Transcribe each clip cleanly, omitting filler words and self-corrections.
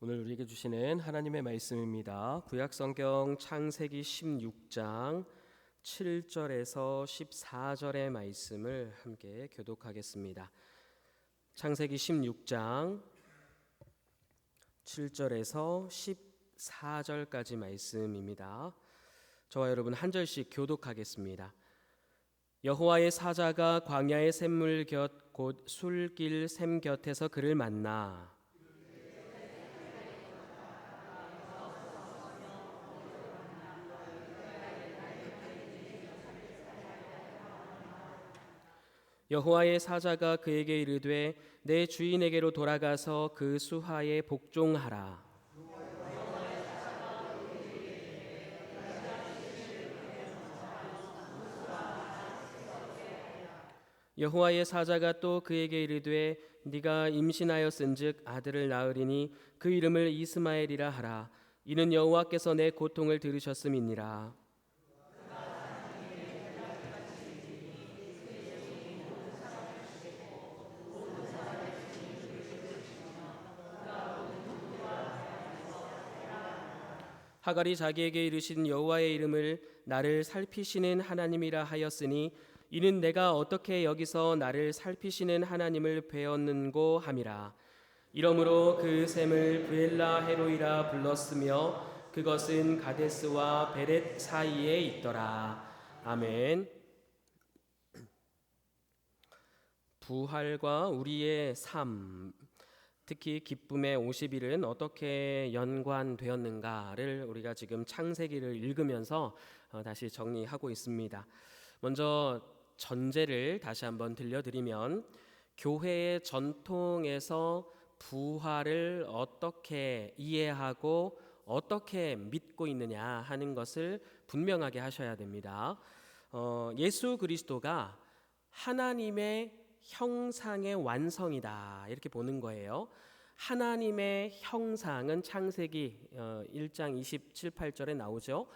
오늘 우리에게 주시는 하나님의 말씀입니다. 구약성경 창세기 16장 7절에서 14절의 말씀을 함께 교독하겠습니다. 창세기 16장 7절에서 14절까지 말씀입니다. 저와 여러분 한 절씩 교독하겠습니다. 여호와의 사자가 광야의 샘물 곁 곧 술길 샘 곁에서 그를 만나 여호와의 사자가 그에게 이르되 내 주인에게로 돌아가서 그 수하에 복종하라. 여호와의 사자가 또 그에게 이르되 네가 임신하였은즉 아들을 낳으리니 그 이름을 이스마엘이라 하라. 이는 여호와께서 내 고통을 들으셨음이니라. 하갈이 자기에게 이르신 여호와의 이름을 나를 살피시는 하나님이라 하였으니 이는 내가 어떻게 여기서 나를 살피시는 하나님을 배웠는고 함이라. 이러므로 그 샘을 브엘라 헤로이라 불렀으며 그것은 가데스와 베렛 사이에 있더라. 아멘. 부활과 우리의 삶, 특히 기쁨의 50일은 어떻게 연관되었는가를 우리가 지금 창세기를 읽으면서 다시 정리하고 있습니다. 먼저 전제를 다시 한번 들려드리면 교회의 전통에서 부활을 어떻게 이해하고 어떻게 믿고 있느냐 하는 것을 분명하게 하셔야 됩니다. 예수 그리스도가 하나님의 형상의 완성이다 이렇게 보는 거예요. 하나님의 형상은 창세기 1장 27, 8절에 나오죠.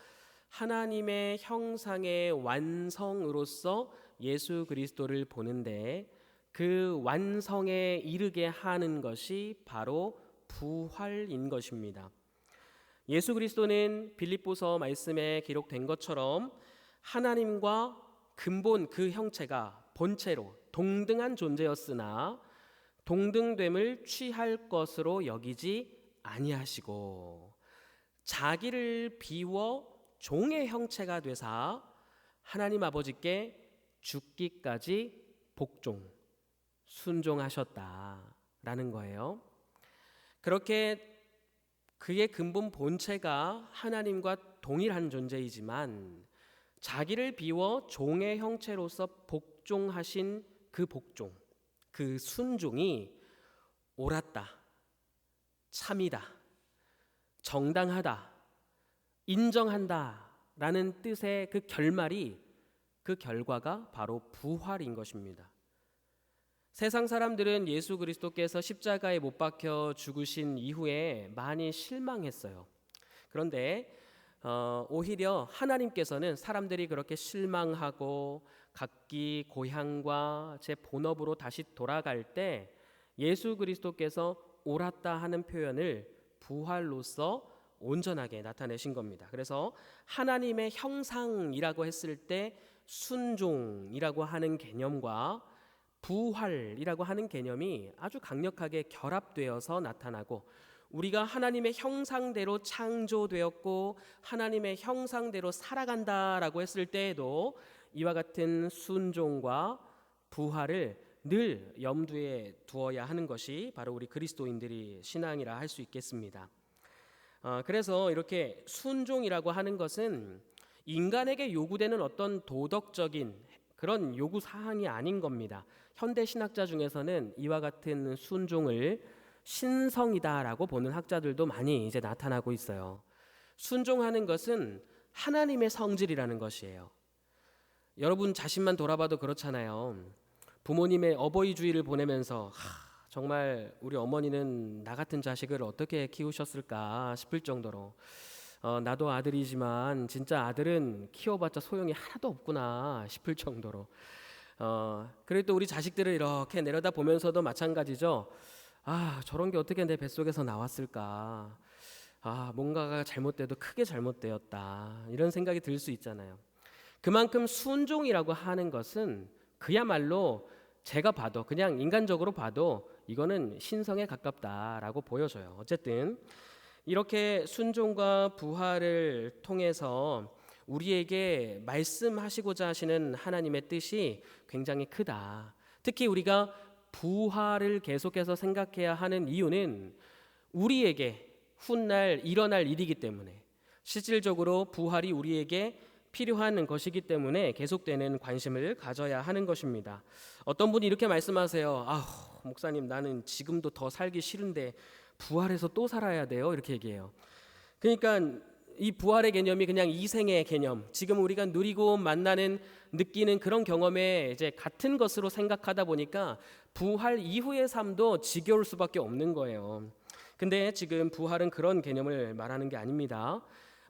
하나님의 형상의 완성으로서 예수 그리스도를 보는데 그 완성에 이르게 하는 것이 바로 부활인 것입니다. 예수 그리스도는 빌립보서 말씀에 기록된 것처럼 하나님과 근본 그 형체가 본체로 동등한 존재였으나 동등됨을 취할 것으로 여기지 아니하시고 자기를 비워 종의 형체가 되사 하나님 아버지께 죽기까지 복종, 순종하셨다라는 거예요. 그렇게 그의 근본 본체가 하나님과 동일한 존재이지만 자기를 비워 종의 형체로서 복종하신 그 복종, 그 순종이 옳았다, 참이다, 정당하다, 인정한다 라는 뜻의 그 결말이, 그 결과가 바로 부활인 것입니다. 세상 사람들은 예수 그리스도께서 십자가에 못 박혀 죽으신 이후에 많이 실망했어요. 그런데 오히려 하나님께서는 사람들이 그렇게 실망하고 각기 고향과 제 본업으로 다시 돌아갈 때 예수 그리스도께서 옳았다 하는 표현을 부활로서 온전하게 나타내신 겁니다. 그래서 하나님의 형상이라고 했을 때 순종이라고 하는 개념과 부활이라고 하는 개념이 아주 강력하게 결합되어서 나타나고 우리가 하나님의 형상대로 창조되었고 하나님의 형상대로 살아간다라고 했을 때에도 이와 같은 순종과 부활을 늘 염두에 두어야 하는 것이 바로 우리 그리스도인들이 신앙이라 할 수 있겠습니다. 그래서 이렇게 순종이라고 하는 것은 인간에게 요구되는 어떤 도덕적인 그런 요구 사항이 아닌 겁니다. 현대 신학자 중에서는 이와 같은 순종을 신성이다라고 보는 학자들도 많이 이제 나타나고 있어요. 순종하는 것은 하나님의 성질이라는 것이에요. 여러분 자신만 돌아봐도 그렇잖아요. 부모님의 어버이 주일을 보내면서 정말 우리 어머니는 나 같은 자식을 어떻게 키우셨을까 싶을 정도로 나도 아들이지만 진짜 아들은 키워봤자 소용이 하나도 없구나 싶을 정도로 그래도 우리 자식들을 이렇게 내려다 보면서도 마찬가지죠. 저런 게 어떻게 내 뱃속에서 나왔을까? 뭔가가 잘못돼도 크게 잘못되었다. 이런 생각이 들 수 있잖아요. 그만큼 순종이라고 하는 것은 그야말로 제가 봐도 그냥 인간적으로 봐도 이거는 신성에 가깝다라고 보여져요. 어쨌든 이렇게 순종과 부활을 통해서 우리에게 말씀하시고자 하시는 하나님의 뜻이 굉장히 크다. 특히 우리가 부활을 계속해서 생각해야 하는 이유는 우리에게 훗날 일어날 일이기 때문에, 실질적으로 부활이 우리에게 필요한 것이기 때문에 계속되는 관심을 가져야 하는 것입니다. 어떤 분이 이렇게 말씀하세요. 목사님, 나는 지금도 더 살기 싫은데 부활해서 또 살아야 돼요? 이렇게 얘기해요. 그러니까 이 부활의 개념이 그냥 이생의 개념, 지금 우리가 누리고 만나는 느끼는 그런 경험에 이제 같은 것으로 생각하다 보니까 부활 이후의 삶도 지겨울 수밖에 없는 거예요. 근데 지금 부활은 그런 개념을 말하는 게 아닙니다.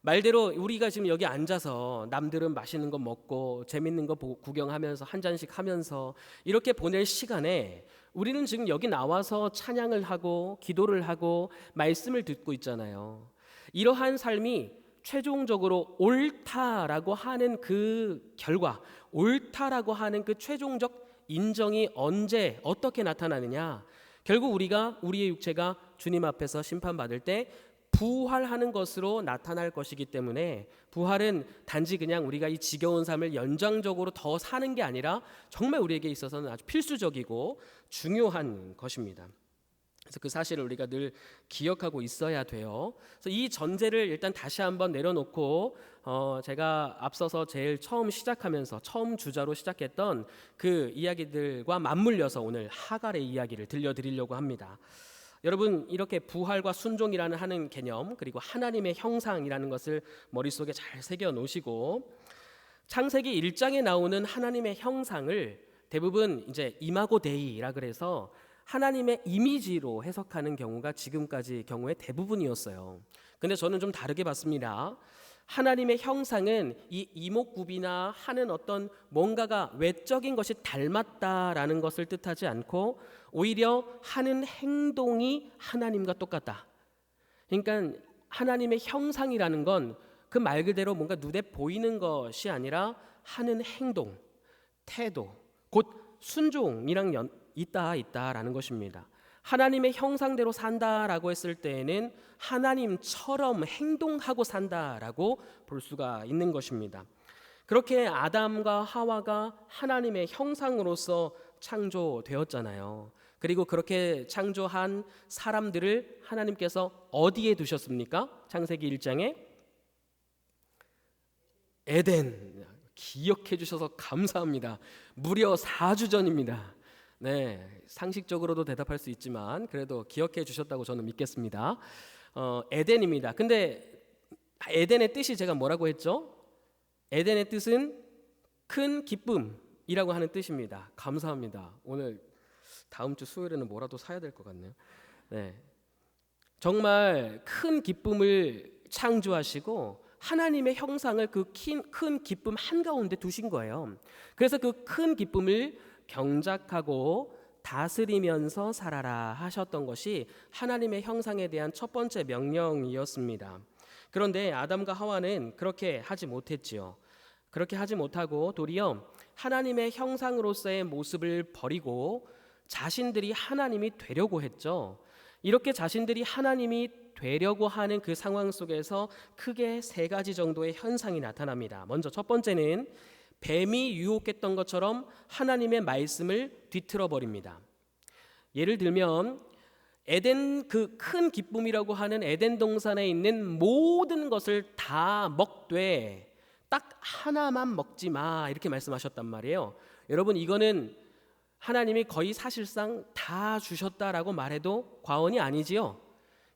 말대로 우리가 지금 여기 앉아서 남들은 맛있는 거 먹고 재밌는 거 구경하면서 한 잔씩 하면서 이렇게 보낼 시간에 우리는 지금 여기 나와서 찬양을 하고 기도를 하고 말씀을 듣고 있잖아요. 이러한 삶이 최종적으로 옳다라고 하는 그 결과, 옳다라고 하는 그 최종적 인정이 언제 어떻게 나타나느냐? 결국 우리의 육체가 주님 앞에서 심판받을 때 부활하는 것으로 나타날 것이기 때문에, 부활은 단지 그냥 우리가 이 지겨운 삶을 연장적으로 더 사는 게 아니라 정말 우리에게 있어서는 아주 필수적이고 중요한 것입니다. 그래서 그 사실을 우리가 늘 기억하고 있어야 돼요. 그래서 이 전제를 일단 다시 한번 내려놓고 제가 앞서서 제일 처음 시작하면서 처음 주자로 시작했던 그 이야기들과 맞물려서 오늘 하갈의 이야기를 들려드리려고 합니다. 여러분, 이렇게 부활과 순종이라는 하는 개념, 그리고 하나님의 형상이라는 것을 머릿속에 잘 새겨 놓으시고, 창세기 1장에 나오는 하나님의 형상을 대부분 이제 이마고 데이라 그래서 하나님의 이미지로 해석하는 경우가 지금까지 경우의 대부분이었어요. 근데 저는 좀 다르게 봤습니다. 하나님의 형상은 이 이목구비나 하는 어떤 뭔가가 외적인 것이 닮았다라는 것을 뜻하지 않고 오히려 하는 행동이 하나님과 똑같다. 그러니까 하나님의 형상이라는 건 그 말 그대로 뭔가 눈에 보이는 것이 아니라 하는 행동, 태도, 곧 순종이랑 있다라는 것입니다. 하나님의 형상대로 산다라고 했을 때에는 하나님처럼 행동하고 산다라고 볼 수가 있는 것입니다. 그렇게 아담과 하와가 하나님의 형상으로서 창조되었잖아요. 그리고 그렇게 창조한 사람들을 하나님께서 어디에 두셨습니까? 창세기 1장에 에덴. 기억해 주셔서 감사합니다. 무려 4주 전입니다. 네, 상식적으로도 대답할 수 있지만 그래도 기억해 주셨다고 저는 믿겠습니다. 에덴입니다. 근데 에덴의 뜻이 제가 뭐라고 했죠? 에덴의 뜻은 큰 기쁨이라고 하는 뜻입니다. 감사합니다. 오늘 다음 주 수요일에는 뭐라도 사야 될 것 같네요. 네, 정말 큰 기쁨을 창조하시고 하나님의 형상을 그 큰 기쁨 한가운데 두신 거예요. 그래서 그 큰 기쁨을 경작하고 다스리면서 살아라 하셨던 것이 하나님의 형상에 대한 첫 번째 명령이었습니다. 그런데 아담과 하와는 그렇게 하지 못했지요. 그렇게 하지 못하고 도리어 하나님의 형상으로서의 모습을 버리고 자신들이 하나님이 되려고 했죠. 이렇게 자신들이 하나님이 되려고 하는 그 상황 속에서 크게 3가지 정도의 현상이 나타납니다. 먼저 첫 번째는 뱀이 유혹했던 것처럼 하나님의 말씀을 뒤틀어 버립니다. 예를 들면 에덴, 그 큰 기쁨이라고 하는 에덴 동산에 있는 모든 것을 다 먹되 딱 하나만 먹지 마, 이렇게 말씀하셨단 말이에요. 여러분, 이거는 하나님이 거의 사실상 다 주셨다라고 말해도 과언이 아니지요.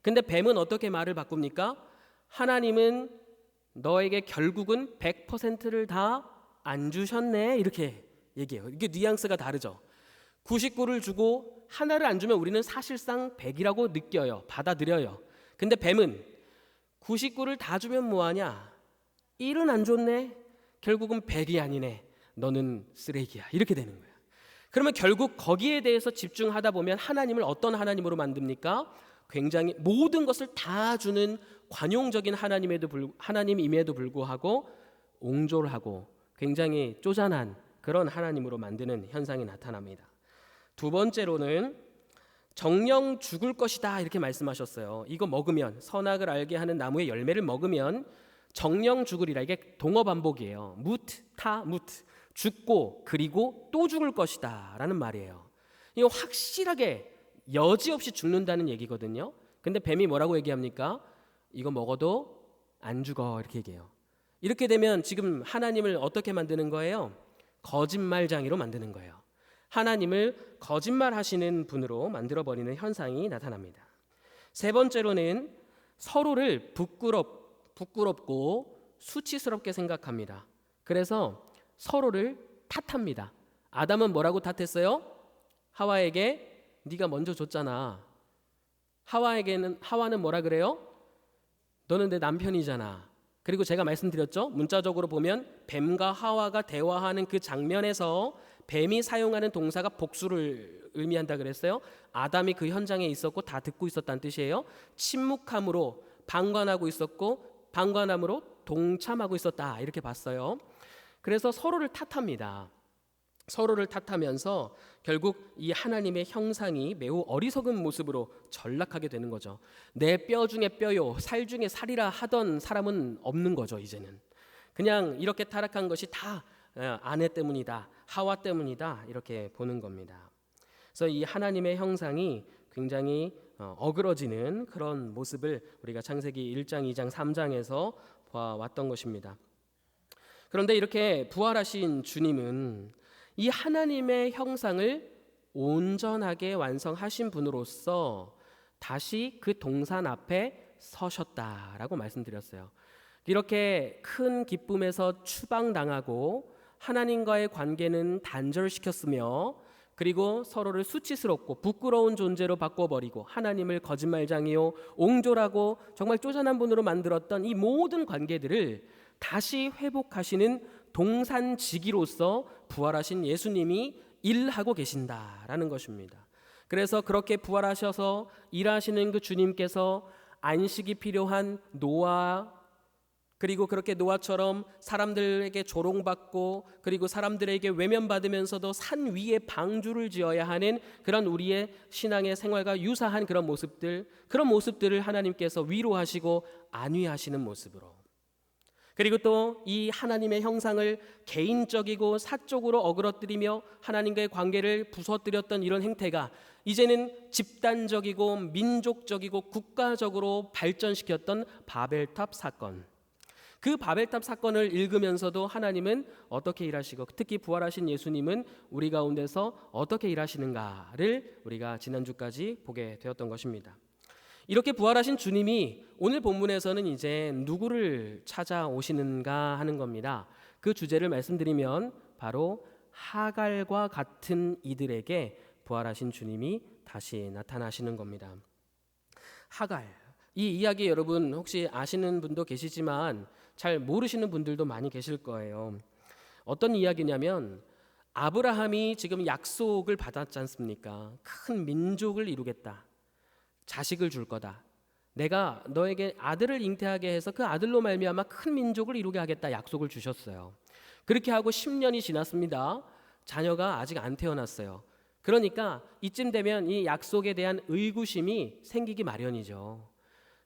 근데 뱀은 어떻게 말을 바꿉니까? 하나님은 너에게 결국은 100%를 다 안 주셨네, 이렇게 얘기해요. 이게 뉘앙스가 다르죠. 99를 주고 하나를 안 주면 우리는 사실상 100이라고 느껴요. 받아들여요. 근데 뱀은 99를 다 주면 뭐하냐? 1은 안 줬네. 결국은 100이 아니네. 너는 쓰레기야. 이렇게 되는 거예요. 그러면 결국 거기에 대해서 집중하다 보면 하나님을 어떤 하나님으로 만듭니까? 굉장히 모든 것을 다 주는 관용적인 하나님임에도 불구하고 옹졸하고 굉장히 쪼잔한 그런 하나님으로 만드는 현상이 나타납니다. 두 번째로는 정령 죽을 것이다 이렇게 말씀하셨어요. 이거 먹으면, 선악을 알게 하는 나무의 열매를 먹으면 정령 죽으리라. 이게 동어 반복이에요. 무트, 타, 무트. 죽고 그리고 또 죽을 것이다 라는 말이에요. 이거 확실하게 여지없이 죽는다는 얘기거든요. 근데 뱀이 뭐라고 얘기합니까? 이거 먹어도 안 죽어 이렇게 얘기해요. 이렇게 되면 지금 하나님을 어떻게 만드는 거예요? 거짓말쟁이로 만드는 거예요. 하나님을 거짓말하시는 분으로 만들어버리는 현상이 나타납니다. 세 번째로는 서로를 부끄럽고 수치스럽게 생각합니다. 그래서 서로를 탓합니다. 아담은 뭐라고 탓했어요? 하와에게 네가 먼저 줬잖아. 하와는 뭐라 그래요? 너는 내 남편이잖아. 그리고 제가 말씀드렸죠? 문자적으로 보면 뱀과 하와가 대화하는 그 장면에서 뱀이 사용하는 동사가 복수를 의미한다 그랬어요. 아담이 그 현장에 있었고 다 듣고 있었다는 뜻이에요. 침묵함으로 방관하고 있었고 방관함으로 동참하고 있었다 이렇게 봤어요. 그래서 서로를 탓합니다. 서로를 탓하면서 결국 이 하나님의 형상이 매우 어리석은 모습으로 전락하게 되는 거죠. 내 뼈 중에 뼈요 살 중에 살이라 하던 사람은 없는 거죠. 이제는 그냥 이렇게 타락한 것이 다 아내 때문이다, 하와 때문이다 이렇게 보는 겁니다. 그래서 이 하나님의 형상이 굉장히 어그러지는 그런 모습을 우리가 창세기 1장, 2장, 3장에서 보아왔던 것입니다. 그런데 이렇게 부활하신 주님은 이 하나님의 형상을 온전하게 완성하신 분으로서 다시 그 동산 앞에 서셨다라고 말씀드렸어요. 이렇게 큰 기쁨에서 추방당하고 하나님과의 관계는 단절시켰으며 그리고 서로를 수치스럽고 부끄러운 존재로 바꿔버리고 하나님을 거짓말쟁이요 옹졸하고 정말 쪼잔한 분으로 만들었던 이 모든 관계들을 다시 회복하시는 동산지기로서 부활하신 예수님이 일하고 계신다라는 것입니다. 그래서 그렇게 부활하셔서 일하시는 그 주님께서 안식이 필요한 노아 그리고 그렇게 노아처럼 사람들에게 조롱받고 그리고 사람들에게 외면받으면서도 산 위에 방주를 지어야 하는 그런 우리의 신앙의 생활과 유사한 그런 모습들을 하나님께서 위로하시고 안위하시는 모습으로 그리고 또 이 하나님의 형상을 개인적이고 사적으로 어그러뜨리며 하나님과의 관계를 부서뜨렸던 이런 행태가 이제는 집단적이고 민족적이고 국가적으로 발전시켰던 바벨탑 사건. 그 바벨탑 사건을 읽으면서도 하나님은 어떻게 일하시고 특히 부활하신 예수님은 우리 가운데서 어떻게 일하시는가를 우리가 지난주까지 보게 되었던 것입니다. 이렇게 부활하신 주님이 오늘 본문에서는 이제 누구를 찾아오시는가 하는 겁니다. 그 주제를 말씀드리면 바로 하갈과 같은 이들에게 부활하신 주님이 다시 나타나시는 겁니다. 하갈, 이 이야기 여러분 혹시 아시는 분도 계시지만 잘 모르시는 분들도 많이 계실 거예요. 어떤 이야기냐면 아브라함이 지금 약속을 받았지 않습니까? 큰 민족을 이루겠다. 자식을 줄 거다. 내가 너에게 아들을 잉태하게 해서 그 아들로 말미암아 큰 민족을 이루게 하겠다 약속을 주셨어요. 그렇게 하고 10년이 지났습니다. 자녀가 아직 안 태어났어요. 그러니까 이쯤 되면 이 약속에 대한 의구심이 생기기 마련이죠.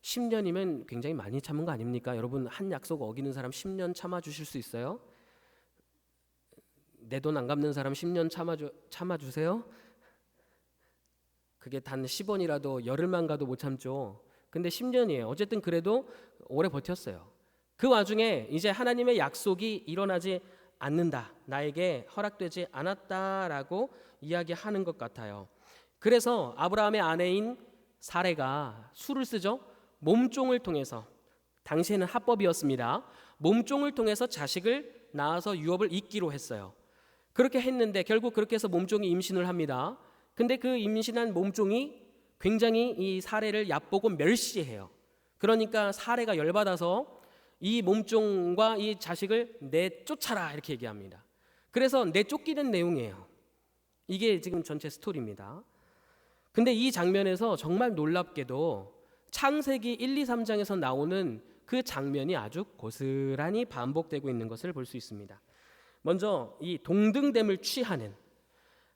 10년이면 굉장히 많이 참은 거 아닙니까? 여러분 한 약속 어기는 사람 10년 참아주실 수 있어요? 내 돈 안 갚는 사람 10년 참아주세요? 그게 단 10원이라도 열흘만 가도 못 참죠. 근데 10년이에요. 어쨌든 그래도 오래 버텼어요. 그 와중에 이제 하나님의 약속이 일어나지 않는다. 나에게 허락되지 않았다라고 이야기하는 것 같아요. 그래서 아브라함의 아내인 사레가 수를 쓰죠. 몸종을 통해서 당시에는 합법이었습니다. 몸종을 통해서 자식을 낳아서 유업을 잇기로 했어요. 그렇게 했는데 결국 그렇게 해서 몸종이 임신을 합니다. 근데 그 임신한 몸종이 굉장히 이 사례를 얕보고 멸시해요. 그러니까 사례가 열받아서 이 몸종과 이 자식을 내쫓아라 이렇게 얘기합니다. 그래서 내쫓기는 내용이에요. 이게 지금 전체 스토리입니다. 근데 이 장면에서 정말 놀랍게도 창세기 1, 2, 3장에서 나오는 그 장면이 아주 고스란히 반복되고 있는 것을 볼 수 있습니다. 먼저 이 동등됨을 취하는,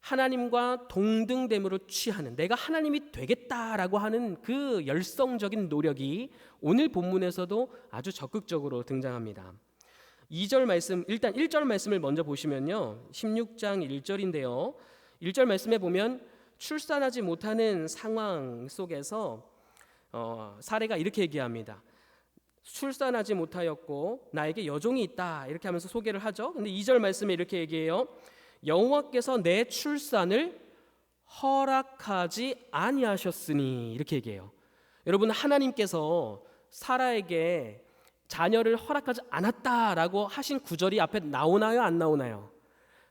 하나님과 동등됨으로 취하는, 내가 하나님이 되겠다라고 하는 그 열성적인 노력이 오늘 본문에서도 아주 적극적으로 등장합니다. 2절 말씀, 일단 1절 말씀을 먼저 보시면요, 16장 1절인데요 1절 말씀에 보면 출산하지 못하는 상황 속에서 사례가 이렇게 얘기합니다. 출산하지 못하였고 나에게 여종이 있다, 이렇게 하면서 소개를 하죠. 근데 2절 말씀에 이렇게 얘기해요. 여호와께서 내 출산을 허락하지 아니하셨으니, 이렇게 얘기해요. 여러분, 하나님께서 사라에게 자녀를 허락하지 않았다라고 하신 구절이 앞에 나오나요, 안 나오나요?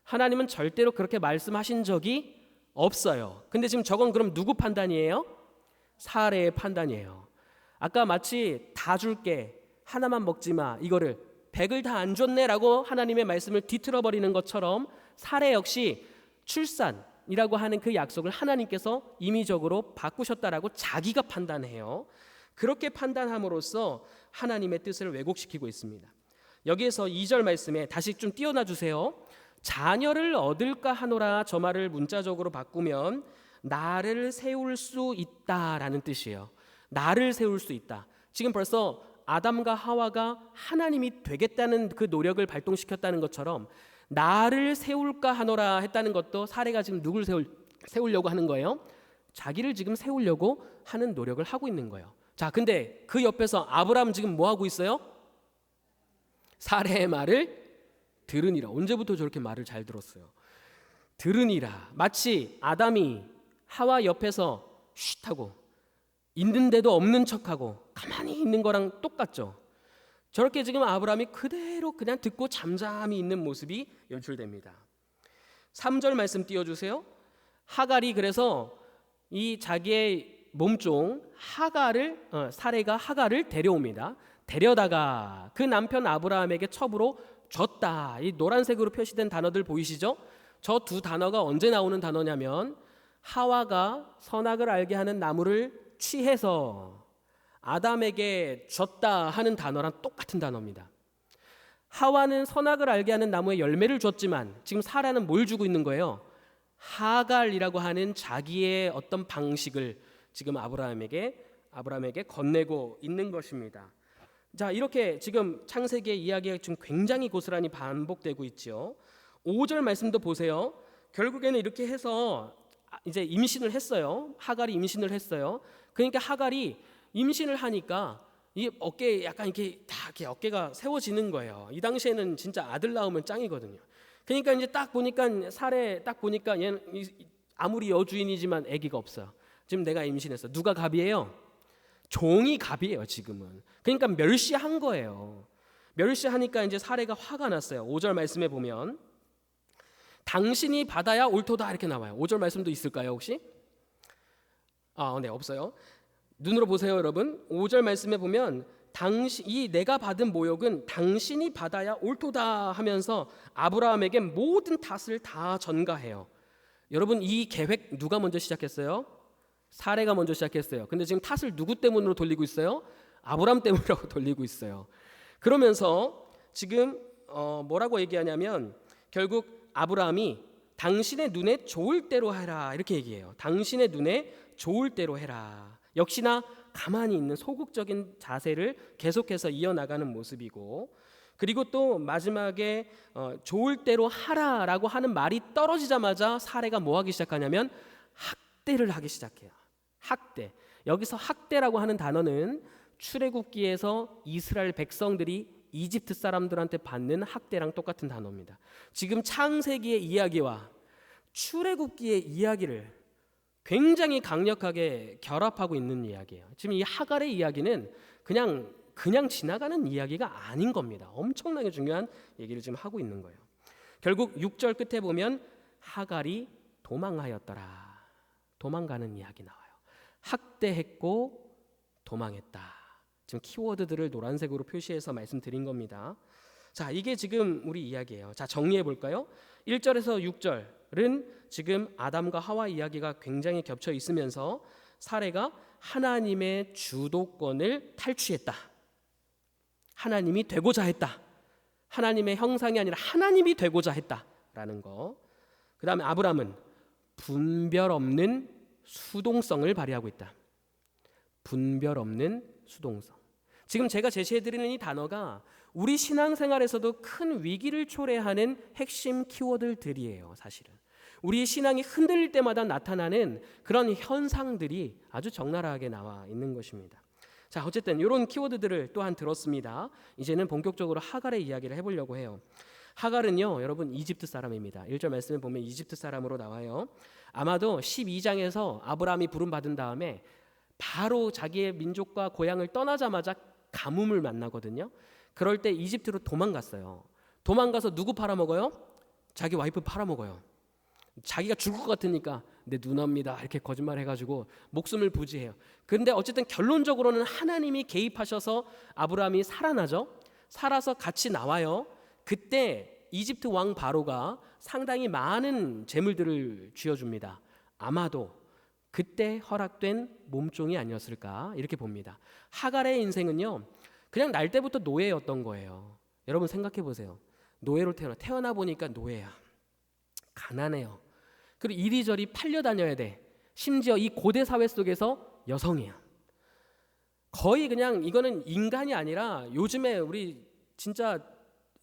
하나님은 절대로 그렇게 말씀하신 적이 없어요. 근데 지금 저건 그럼 누구 판단이에요? 사라의 판단이에요. 아까 마치 다 줄게, 하나만 먹지 마, 이거를 100을 다 안 줬네라고 하나님의 말씀을 뒤틀어 버리는 것처럼 사라 역시 출산이라고 하는 그 약속을 하나님께서 임의적으로 바꾸셨다라고 자기가 판단해요. 그렇게 판단함으로써 하나님의 뜻을 왜곡시키고 있습니다. 여기에서 2절 말씀에 다시 좀 띄워놔 주세요. 자녀를 얻을까 하노라, 저 말을 문자적으로 바꾸면 나를 세울 수 있다라는 뜻이에요. 나를 세울 수 있다. 지금 벌써 아담과 하와가 하나님이 되겠다는 그 노력을 발동시켰다는 것처럼 나를 세울까 하노라 했다는 것도 사례가 지금 누굴 세우려고 하는 거예요? 자기를 지금 세우려고 하는 노력을 하고 있는 거예요. 자, 근데 그 옆에서 아브라함 지금 뭐 하고 있어요? 사례의 말을 들으니라. 언제부터 저렇게 말을 잘 들었어요? 들으니라. 마치 아담이 하와 옆에서 쉿 하고 있는데도 없는 척하고 가만히 있는 거랑 똑같죠. 저렇게 지금 아브라함이 그대로 그냥 듣고 잠잠히 있는 모습이 연출됩니다. 3절 말씀 띄워주세요. 하갈이 그래서 이 자기의 몸종 사레가 하갈을 데려옵니다. 데려다가 그 남편 아브라함에게 첩으로 줬다. 이 노란색으로 표시된 단어들 보이시죠? 저 두 단어가 언제 나오는 단어냐면 하와가 선악을 알게 하는 나무를 취해서 아담에게 줬다 하는 단어랑 똑같은 단어입니다. 하와는 선악을 알게 하는 나무의 열매를 줬지만 지금 사라는 뭘 주고 있는 거예요? 하갈이라고 하는 자기의 어떤 방식을 지금 아브라함에게 건네고 있는 것입니다. 자, 이렇게 지금 창세기의 이야기가 지금 굉장히 고스란히 반복되고 있죠. 5절 말씀도 보세요. 결국에는 이렇게 해서 이제 임신을 했어요. 하갈이 임신을 했어요. 그러니까 하갈이 임신을 하니까 이 어깨에 약간 이렇게 다 이렇게 어깨가 세워지는 거예요. 이 당시에는 진짜 아들 낳으면 짱이거든요. 그러니까 이제 딱 보니까 사례 딱 보니까 얘는 아무리 여주인이지만 아기가 없어요. 지금 내가 임신했어. 누가 갑이에요? 종이 갑이에요, 지금은. 그러니까 멸시한 거예요. 멸시하니까 이제 사례가 화가 났어요. 5절 말씀에 보면 당신이 받아야 옳도다, 이렇게 나와요. 5절 말씀도 있을까요, 혹시? 네, 없어요. 눈으로 보세요, 여러분. 5절 말씀에 보면 이 내가 받은 모욕은 당신이 받아야 옳도다 하면서 아브라함에게 모든 탓을 다 전가해요. 여러분, 이 계획 누가 먼저 시작했어요? 사례가 먼저 시작했어요. 근데 지금 탓을 누구 때문으로 돌리고 있어요? 아브라함 때문이라고 돌리고 있어요. 그러면서 지금 뭐라고 얘기하냐면 결국 아브라함이 당신의 눈에 좋을 대로 해라, 이렇게 얘기해요. 당신의 눈에 좋을 대로 해라. 역시나 가만히 있는 소극적인 자세를 계속해서 이어나가는 모습이고, 그리고 또 마지막에 좋을 대로 하라라고 하는 말이 떨어지자마자 사례가 뭐 하기 시작하냐면 학대를 하기 시작해요. 학대. 여기서 학대라고 하는 단어는 출애굽기에서 이스라엘 백성들이 이집트 사람들한테 받는 학대랑 똑같은 단어입니다. 지금 창세기의 이야기와 출애굽기의 이야기를 굉장히 강력하게 결합하고 있는 이야기예요. 지금 이 하갈의 이야기는 그냥 지나가는 이야기가 아닌 겁니다. 엄청나게 중요한 얘기를 지금 하고 있는 거예요. 결국 6절 끝에 보면 하갈이 도망하였더라. 도망가는 이야기 나와요. 학대했고 도망했다. 지금 키워드들을 노란색으로 표시해서 말씀드린 겁니다. 자, 이게 지금 우리 이야기예요. 자, 정리해 볼까요? 1절에서 6절은 지금 아담과 하와 이야기가 굉장히 겹쳐 있으면서 사례가 하나님의 주도권을 탈취했다. 하나님이 되고자 했다. 하나님의 형상이 아니라 하나님이 되고자 했다라는 거. 그 다음에 아브람은 분별 없는 수동성을 발휘하고 있다. 분별 없는 수동성. 지금 제가 제시해드리는 이 단어가 우리 신앙생활에서도 큰 위기를 초래하는 핵심 키워드들이에요. 사실은 우리 신앙이 흔들릴 때마다 나타나는 그런 현상들이 아주 적나라하게 나와 있는 것입니다. 자, 어쨌든 이런 키워드들을 또한 들었습니다. 이제는 본격적으로 하갈의 이야기를 해보려고 해요. 하갈은요, 여러분 이집트 사람입니다. 1절 말씀에 보면 이집트 사람으로 나와요. 아마도 12장에서 아브라함이 부름받은 다음에 바로 자기의 민족과 고향을 떠나자마자 가뭄을 만나거든요. 그럴 때 이집트로 도망갔어요. 도망가서 누구 팔아먹어요? 자기 와이프 팔아먹어요. 자기가 죽을 것 같으니까 내 누나입니다 이렇게 거짓말해가지고 목숨을 부지해요. 그런데 어쨌든 결론적으로는 하나님이 개입하셔서 아브라함이 살아나죠. 살아서 같이 나와요. 그때 이집트 왕 바로가 상당히 많은 재물들을 쥐어줍니다. 아마도 그때 허락된 몸종이 아니었을까 이렇게 봅니다. 하갈의 인생은요, 그냥 날 때부터 노예였던 거예요. 여러분 생각해 보세요. 노예로 태어나 보니까 노예야. 가난해요. 그리고 이리저리 팔려 다녀야 돼. 심지어 이 고대 사회 속에서 여성이야. 거의 그냥 이거는 인간이 아니라 요즘에 우리 진짜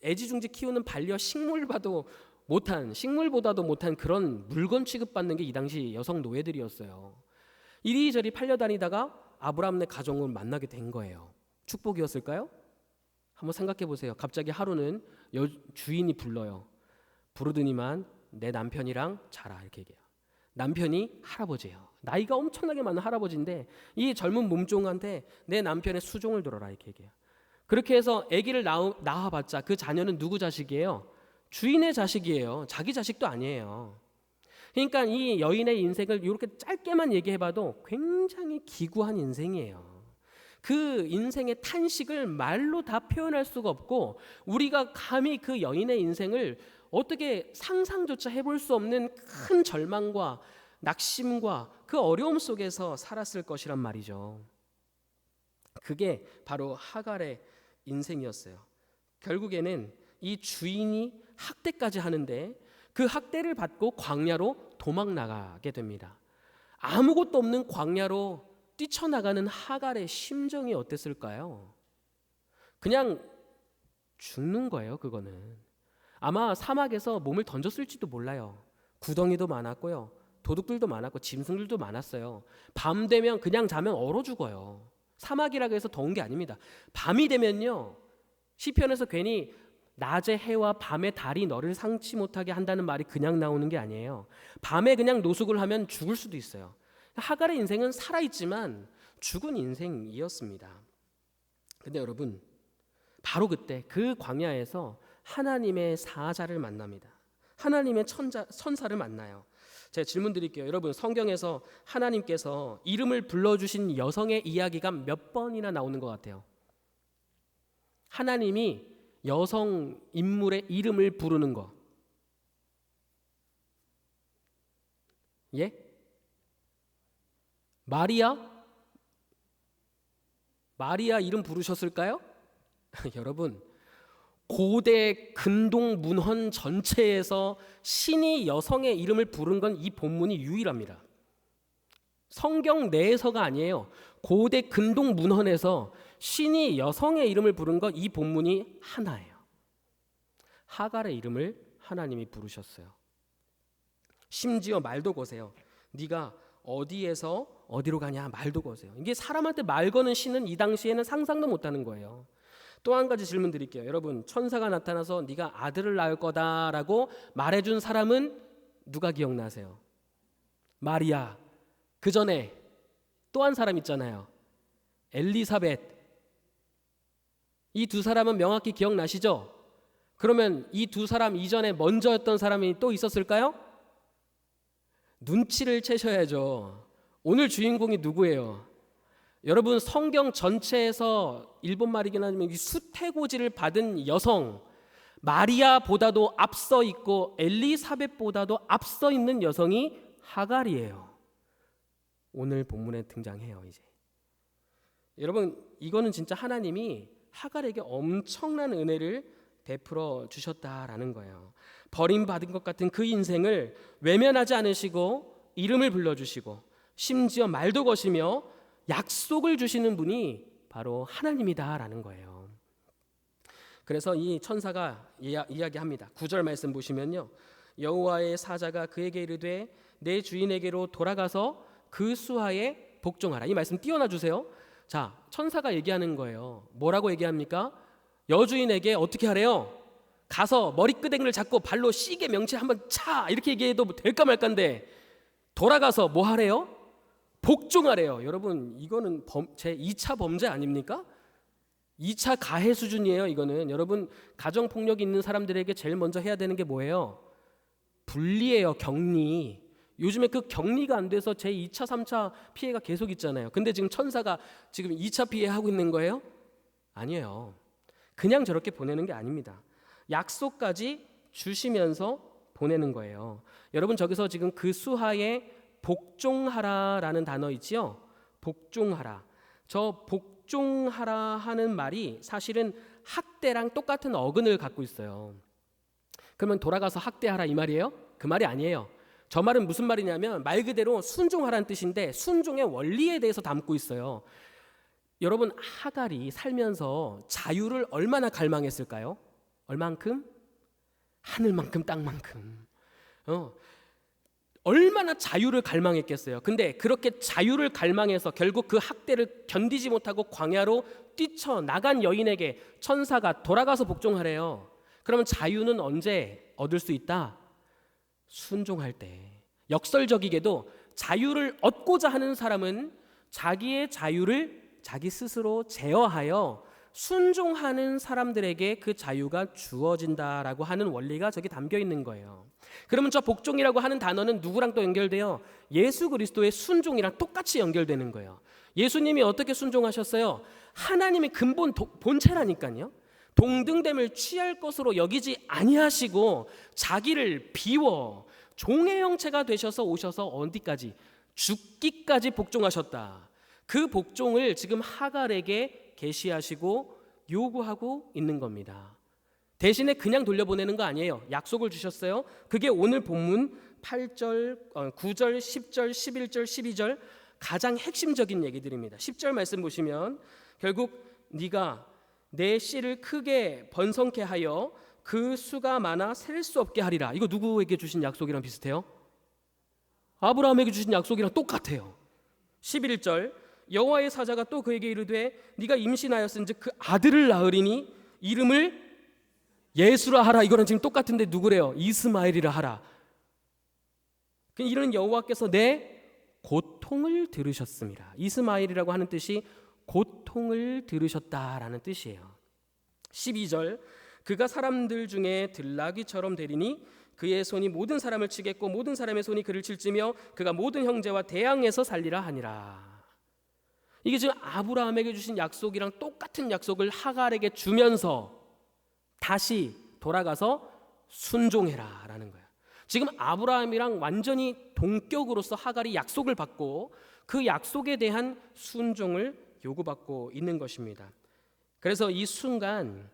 애지중지 키우는 반려 식물보다도 못한 그런 물건 취급받는 게 이 당시 여성 노예들이었어요. 이리저리 팔려 다니다가 아브라함의 가정을 만나게 된 거예요. 축복이었을까요? 한번 생각해 보세요. 갑자기 하루는 주인이 불러요. 부르더니만 내 남편이랑 자라 이렇게 얘기해요. 남편이 할아버지예요. 나이가 엄청나게 많은 할아버지인데 이 젊은 몸종한테 내 남편의 수종을 들어라 이렇게 얘기해요. 그렇게 해서 아기를 낳아봤자 그 자녀는 누구 자식이에요? 주인의 자식이에요. 자기 자식도 아니에요. 그러니까 이 여인의 인생을 이렇게 짧게만 얘기해봐도 굉장히 기구한 인생이에요. 그 인생의 탄식을 말로 다 표현할 수가 없고 우리가 감히 그 여인의 인생을 어떻게 상상조차 해볼 수 없는 큰 절망과 낙심과 그 어려움 속에서 살았을 것이란 말이죠. 그게 바로 하갈의 인생이었어요. 결국에는 이 주인이 학대까지 하는데 그 학대를 받고 광야로 도망 나가게 됩니다. 아무것도 없는 광야로 뛰쳐나가는 하갈의 심정이 어땠을까요? 그냥 죽는 거예요. 그거는 아마 사막에서 몸을 던졌을지도 몰라요. 구덩이도 많았고요, 도둑들도 많았고 짐승들도 많았어요. 밤 되면 그냥 자면 얼어 죽어요. 사막이라고 해서 더운 게 아닙니다. 밤이 되면요, 시편에서 괜히 낮의 해와 밤의 달이 너를 상치 못하게 한다는 말이 그냥 나오는 게 아니에요. 밤에 그냥 노숙을 하면 죽을 수도 있어요. 하갈의 인생은 살아있지만 죽은 인생이었습니다. 근데 여러분, 바로 그때 그 광야에서 하나님의 사자를 만납니다. 하나님의 천사를 만나요. 제가 질문 드릴게요. 여러분, 성경에서 하나님께서 이름을 불러주신 여성의 이야기가 몇 번이나 나오는 것 같아요? 하나님이 여성 인물의 이름을 부르는 거. 예? 마리아 이름 부르셨을까요? 여러분, 고대 근동 문헌 전체에서 신이 여성의 이름을 부른 건 이 본문이 유일합니다. 성경 내에서가 아니에요. 고대 근동 문헌에서 신이 여성의 이름을 부른 건 이 본문이 하나예요. 하갈의 이름을 하나님이 부르셨어요. 심지어 말도 거세요. 네가 어디에서 어디로 가냐 말도 거세요. 이게 사람한테 말 거는 신은 이 당시에는 상상도 못하는 거예요. 또 한 가지 질문 드릴게요. 여러분, 천사가 나타나서 네가 아들을 낳을 거다라고 말해준 사람은 누가 기억나세요? 마리아. 그 전에 또 한 사람 있잖아요. 엘리사벳. 이 두 사람은 명확히 기억나시죠? 그러면 이 두 사람 이전에 먼저였던 사람이 또 있었을까요? 눈치를 채셔야죠. 오늘 주인공이 누구예요? 여러분, 성경 전체에서 일본 말이긴 하지만 수태고지를 받은 여성, 마리아보다도 앞서 있고 엘리사벳보다도 앞서 있는 여성이 하갈이에요. 오늘 본문에 등장해요. 이제 여러분, 이거는 진짜 하나님이 하갈에게 엄청난 은혜를 베풀어 주셨다라는 거예요. 버림받은 것 같은 그 인생을 외면하지 않으시고 이름을 불러주시고 심지어 말도 거시며 약속을 주시는 분이 바로 하나님이다라는 거예요. 그래서 이 천사가 이야기합니다. 9절 말씀 보시면요, 여호와의 사자가 그에게 이르되 내 주인에게로 돌아가서 그 수하에 복종하라. 이 말씀 띄워놔 주세요. 자, 천사가 얘기하는 거예요. 뭐라고 얘기합니까? 여주인에게 어떻게 하래요? 가서 머리끄댕이를 잡고 발로 시계 명치 한번 차, 이렇게 얘기해도 될까 말까인데 돌아가서 뭐 하래요? 복종하래요. 여러분, 이거는 제 2차 범죄 아닙니까? 2차 가해 수준이에요. 이거는 여러분, 가정폭력이 있는 사람들에게 제일 먼저 해야 되는 게 뭐예요? 분리예요. 격리. 요즘에 그 격리가 안 돼서 제 2차 3차 피해가 계속 있잖아요. 근데 지금 천사가 지금 2차 피해하고 있는 거예요? 아니에요. 그냥 저렇게 보내는 게 아닙니다. 약속까지 주시면서 보내는 거예요. 여러분, 저기서 지금 그 수하에 복종하라라는 단어 있지요? 복종하라. 저 복종하라 하는 말이 사실은 학대랑 똑같은 어근을 갖고 있어요. 그러면 돌아가서 학대하라 이 말이에요? 그 말이 아니에요. 저 말은 무슨 말이냐면 말 그대로 순종하라는 뜻인데 순종의 원리에 대해서 담고 있어요. 여러분, 하갈이 살면서 자유를 얼마나 갈망했을까요? 얼만큼? 하늘만큼 땅만큼. 얼마나 자유를 갈망했겠어요. 근데 그렇게 자유를 갈망해서 결국 그 학대를 견디지 못하고 광야로 뛰쳐나간 여인에게 천사가 돌아가서 복종하래요. 그러면 자유는 언제 얻을 수 있다? 순종할 때. 역설적이게도 자유를 얻고자 하는 사람은 자기의 자유를 자기 스스로 제어하여 순종하는 사람들에게 그 자유가 주어진다라고 하는 원리가 저기 담겨 있는 거예요. 그러면 저 복종이라고 하는 단어는 누구랑 또 연결돼요? 예수 그리스도의 순종이랑 똑같이 연결되는 거예요. 예수님이 어떻게 순종하셨어요? 하나님의 근본 본체라니까요. 동등됨을 취할 것으로 여기지 아니하시고 자기를 비워 종의 형체가 되셔서 오셔서 어디까지? 죽기까지 복종하셨다. 그 복종을 지금 하갈에게 계시하시고 요구하고 있는 겁니다. 대신에 그냥 돌려보내는 거 아니에요. 약속을 주셨어요. 그게 오늘 본문 8절, 9절, 10절, 11절, 12절 가장 핵심적인 얘기들입니다. 10절 말씀 보시면 결국 네가 내 씨를 크게 번성케 하여 그 수가 많아 셀 수 없게 하리라. 이거 누구에게 주신 약속이랑 비슷해요? 아브라함에게 주신 약속이랑 똑같아요. 11절 여호와의 사자가 또 그에게 이르되 네가 임신하였은즉 그 아들을 낳으리니 이름을 예수라 하라. 이거는 지금 똑같은데 누구래요? 이스마엘이라 하라. 이런 여호와께서 내 고통을 들으셨습니다. 이스마엘이라고 하는 뜻이 고통을 들으셨다라는 뜻이에요. 12절 그가 사람들 중에 들나귀처럼 되리니 그의 손이 모든 사람을 치겠고 모든 사람의 손이 그를 칠지며 그가 모든 형제와 대항해서 살리라 하니라. 이게 지금 아브라함에게 주신 약속이랑 똑같은 약속을 하갈에게 주면서 다시 돌아가서 순종해라 라는 거야. 지금 아브라함이랑 완전히 동격으로서 하갈이 약속을 받고 그 약속에 대한 순종을 요구받고 있는 것입니다. 그래서 이 순간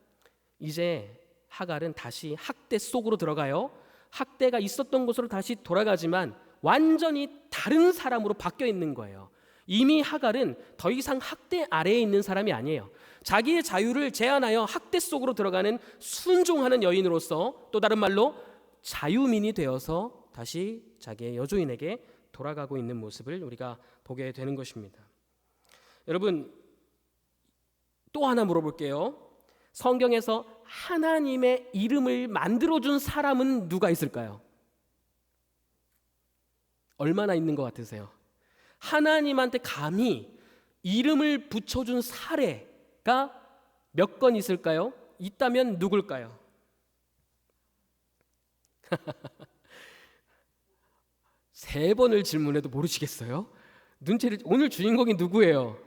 이제 하갈은 다시 학대 속으로 들어가요. 학대가 있었던 곳으로 다시 돌아가지만 완전히 다른 사람으로 바뀌어 있는 거예요. 이미 하갈은 더 이상 학대 아래에 있는 사람이 아니에요. 자기의 자유를 제한하여 학대 속으로 들어가는 순종하는 여인으로서, 또 다른 말로 자유민이 되어서 다시 자기의 여주인에게 돌아가고 있는 모습을 우리가 보게 되는 것입니다. 여러분, 또 하나 물어볼게요. 성경에서 하나님의 이름을 만들어준 사람은 누가 있을까요? 얼마나 있는 것 같으세요? 하나님한테 감히 이름을 붙여준 사례가 몇 건 있을까요? 있다면 누굴까요? 세 번을 질문해도 모르시겠어요? 눈치를. 오늘 주인공이 누구예요?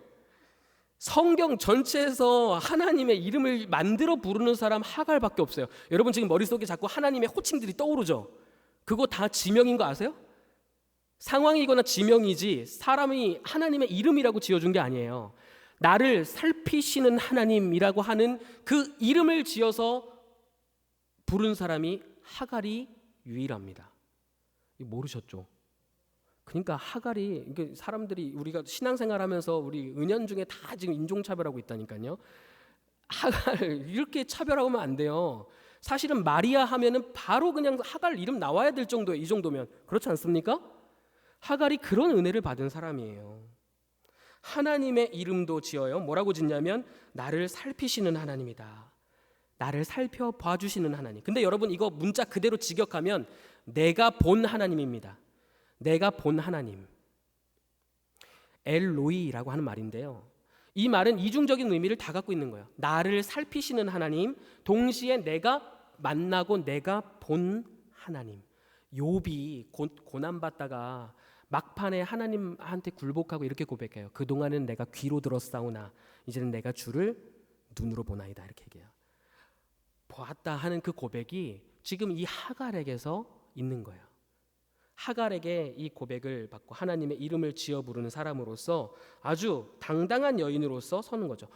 성경 전체에서 하나님의 이름을 만들어 부르는 사람 하갈밖에 없어요. 여러분 지금 머릿속에 자꾸 하나님의 호칭들이 떠오르죠? 그거 다 지명인 거 아세요? 상황이거나 지명이지 사람이 하나님의 이름이라고 지어준 게 아니에요. 나를 살피시는 하나님이라고 하는 그 이름을 지어서 부른 사람이 하갈이 유일합니다. 모르셨죠? 그러니까 하갈이, 사람들이 우리가 신앙생활하면서 우리 은연중에 다 지금 인종차별하고 있다니까요. 하갈 이렇게 차별하면 안 돼요. 사실은 마리아 하면은 바로 그냥 하갈 이름 나와야 될 정도예요. 이 정도면 그렇지 않습니까? 하갈이 그런 은혜를 받은 사람이에요. 하나님의 이름도 지어요. 뭐라고 짓냐면 나를 살피시는 하나님이다. 나를 살펴봐 주시는 하나님. 근데 여러분 이거 문자 그대로 직역하면 내가 본 하나님입니다. 내가 본 하나님. 엘로이라고 하는 말인데요. 이 말은 이중적인 의미를 다 갖고 있는 거예요. 나를 살피시는 하나님, 동시에 내가 만나고 내가 본 하나님. 욥이 고난받다가 막판에 하나님한테 굴복하고 이렇게 고백해요. 그동안은 내가 귀로 들었사오나 이제는 내가 주를 눈으로 보나이다, 이렇게 얘기해요. 보았다 하는 그 고백이 지금 이 하갈에게서 있는 거예요. 하갈에게 이 고백을 받고 하나님의 이름을 지어 부르는 사람으로서 아주 당당한 여인으로서 서는 거죠.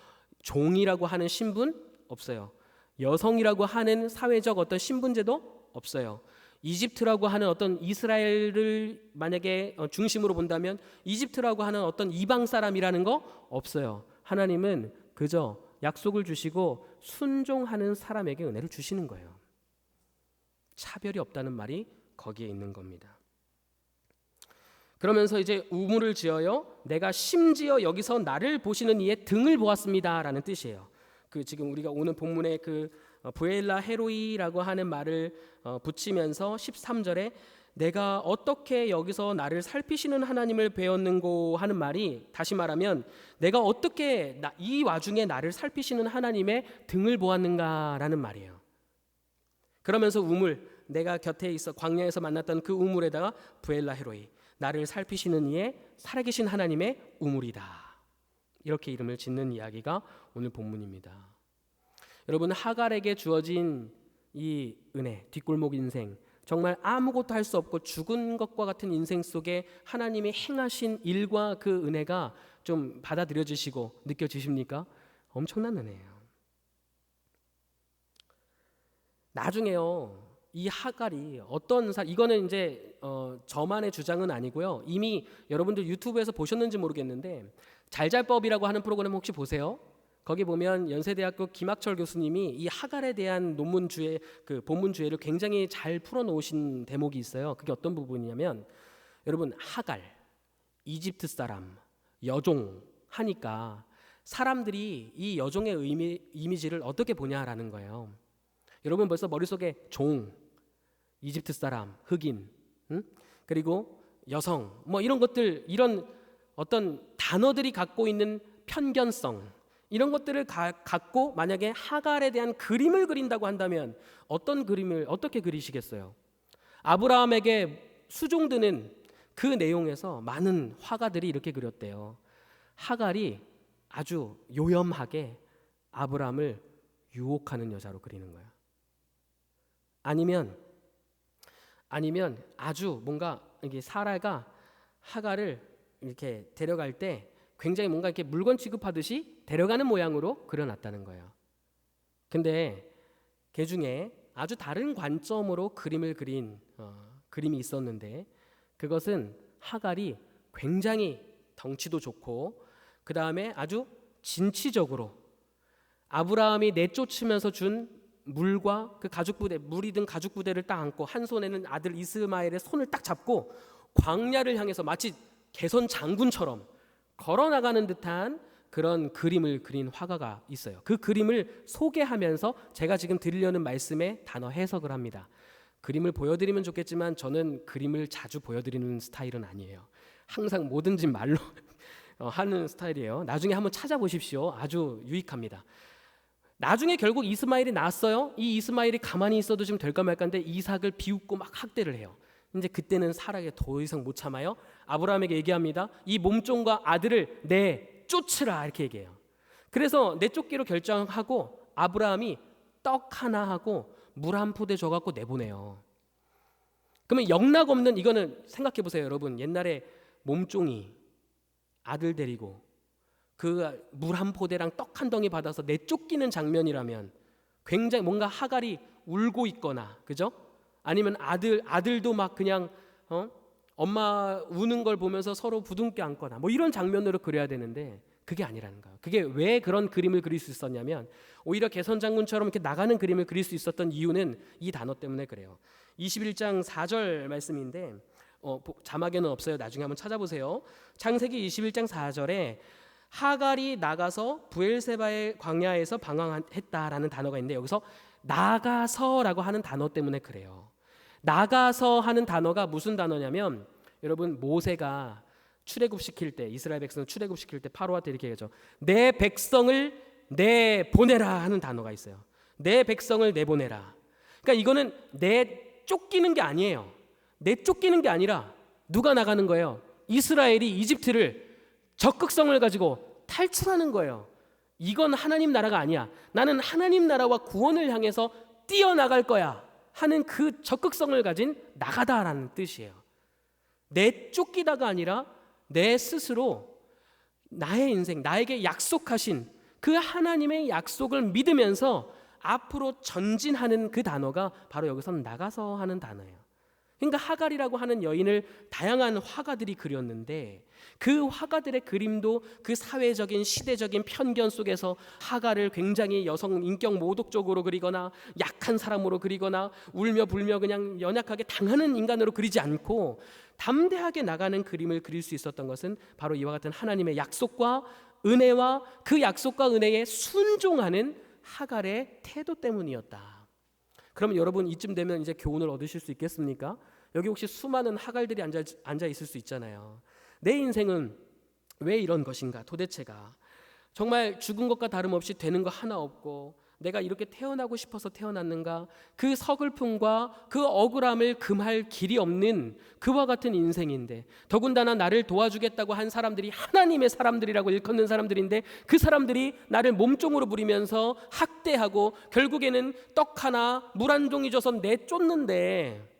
종이라고 하는 신분 없어요. 여성이라고 하는 사회적 어떤 신분제도 없어요. 이집트라고 하는 어떤 이스라엘을 만약에 중심으로 본다면 이집트라고 하는 어떤 이방 사람이라는 거 없어요. 하나님은 그저 약속을 주시고 순종하는 사람에게 은혜를 주시는 거예요. 차별이 없다는 말이 거기에 있는 겁니다. 그러면서 이제 우물을 지어요. 내가 심지어 여기서 나를 보시는 이의 등을 보았습니다라는 뜻이에요. 그 지금 우리가 오늘 본문에 그 부엘라 헤로이라고 하는 말을 붙이면서 13절에 내가 어떻게 여기서 나를 살피시는 하나님을 배웠는고 하는 말이, 다시 말하면 내가 어떻게 이 와중에 나를 살피시는 하나님의 등을 보았는가라는 말이에요. 그러면서 우물, 내가 곁에 있어 광야에서 만났던 그 우물에다가 부엘라 헤로이, 나를 살피시는 이의 살아계신 하나님의 우물이다, 이렇게 이름을 짓는 이야기가 오늘 본문입니다. 여러분, 하갈에게 주어진 이 은혜, 뒷골목 인생, 정말 아무것도 할 수 없고 죽은 것과 같은 인생 속에 하나님이 행하신 일과 그 은혜가 좀 받아들여지시고 느껴지십니까? 엄청난 은혜예요. 나중에요, 이 하갈이 어떤 이거는 이제 저만의 주장은 아니고요. 이미 여러분들 유튜브에서 보셨는지 모르겠는데 잘잘법이라고 하는 프로그램 혹시 보세요? 거기 보면 연세대학교 김학철 교수님이 이 하갈에 대한 논문 주제, 그 본문 주제를 굉장히 잘 풀어놓으신 대목이 있어요. 그게 어떤 부분이냐면, 여러분 하갈, 이집트 사람, 여종 하니까 사람들이 이 여종의 이미지를 어떻게 보냐라는 거예요. 여러분 벌써 머릿속에 종, 이집트 사람, 흑인, 그리고 여성, 뭐 이런 것들, 이런 어떤 단어들이 갖고 있는 편견성, 이런 것들을 갖고 만약에 하갈에 대한 그림을 그린다고 한다면 어떤 그림을 어떻게 그리시겠어요? 아브라함에게 수종드는 그 내용에서 많은 화가들이 이렇게 그렸대요. 하갈이 아주 요염하게 아브라함을 유혹하는 여자로 그리는 거야. 아니면 아주 뭔가 이게 사라가 하갈을 이렇게 데려갈 때 굉장히 뭔가 이렇게 물건 취급하듯이 데려가는 모양으로 그려놨다는 거예요. 근데 그 중에 아주 다른 관점으로 그림을 그린 그림이 있었는데, 그것은 하갈이 굉장히 덩치도 좋고 그 다음에 아주 진취적으로 아브라함이 내쫓으면서 준 물과 그 가죽 부대, 물이 든 가죽 부대를 딱 안고 한 손에는 아들 이스마엘의 손을 딱 잡고 광야를 향해서 마치 개선 장군처럼 걸어나가는 듯한 그런 그림을 그린 화가가 있어요. 그 그림을 소개하면서 제가 지금 드리려는 말씀의 단어 해석을 합니다. 그림을 보여드리면 좋겠지만 저는 그림을 자주 보여드리는 스타일은 아니에요. 항상 뭐든지 말로 하는 스타일이에요. 나중에 한번 찾아보십시오. 아주 유익합니다. 나중에 결국 이스마엘이 낳았어요. 이 이스마엘이 가만히 있어도 좀 될까 말까인데 이삭을 비웃고 막 학대를 해요. 이제 그때는 사라가 더 이상 못 참아요. 아브라함에게 얘기합니다. 이 몸종과 아들을 내 쫓으라, 이렇게 얘기해요. 그래서 내쫓기로 결정하고 아브라함이 떡 하나 하고 물 한 포대 줘갖고 내보내요. 그러면 영락없는, 이거는 생각해 보세요 여러분. 옛날에 몸종이 아들 데리고 그 물 한 포대랑 떡 한 덩이 받아서 내쫓기는 장면이라면 굉장히 뭔가 하갈이 울고 있거나, 그죠? 아니면 아들도 막 그냥 엄마 우는 걸 보면서 서로 부둥켜 안거나 뭐 이런 장면으로 그려야 되는데 그게 아니라는 거예요. 그게 왜 그런 그림을 그릴 수 있었냐면 오히려 개선장군처럼 이렇게 나가는 그림을 그릴 수 있었던 이유는 이 단어 때문에 그래요. 21장 4절 말씀인데 자막에는 없어요. 나중에 한번 찾아보세요. 창세기 21장 4절에 하갈이 나가서 브엘세바의 광야에서 방황했다라는 단어가 있는데 여기서 나가서라고 하는 단어 때문에 그래요. 나가서 하는 단어가 무슨 단어냐면 여러분 모세가 출애굽시킬 때, 이스라엘 백성을 출애굽시킬 때 파로한테 이렇게 얘기하죠. 내 백성을 내보내라 하는 단어가 있어요. 내 백성을 내보내라. 그러니까 이거는 내쫓기는 게 아니에요. 내쫓기는 게 아니라 누가 나가는 거예요? 이스라엘이 이집트를 적극성을 가지고 탈출하는 거예요. 이건 하나님 나라가 아니야. 나는 하나님 나라와 구원을 향해서 뛰어나갈 거야 하는 그 적극성을 가진 나가다라는 뜻이에요. 내쫓기다가 아니라 내 스스로 나의 인생, 나에게 약속하신 그 하나님의 약속을 믿으면서 앞으로 전진하는 그 단어가 바로 여기서는 나가서 하는 단어예요. 그러니까 하갈이라고 하는 여인을 다양한 화가들이 그렸는데 그 화가들의 그림도 그 사회적인 시대적인 편견 속에서 하갈을 굉장히 여성 인격 모독적으로 그리거나 약한 사람으로 그리거나 울며 불며 그냥 연약하게 당하는 인간으로 그리지 않고 담대하게 나가는 그림을 그릴 수 있었던 것은 바로 이와 같은 하나님의 약속과 은혜와 그 약속과 은혜에 순종하는 하갈의 태도 때문이었다. 그러면 여러분 이쯤 되면 이제 교훈을 얻으실 수 있겠습니까? 여기 혹시 수많은 하갈들이 앉아 있을 수 있잖아요. 내 인생은 왜 이런 것인가? 도대체가 정말 죽은 것과 다름없이 되는 거 하나 없고 내가 이렇게 태어나고 싶어서 태어났는가? 그 서글픔과 그 억울함을 금할 길이 없는 그와 같은 인생인데 더군다나 나를 도와주겠다고 한 사람들이 하나님의 사람들이라고 일컫는 사람들인데 그 사람들이 나를 몸종으로 부리면서 학대하고 결국에는 떡 하나 물 한 종이 줘서 내쫓는데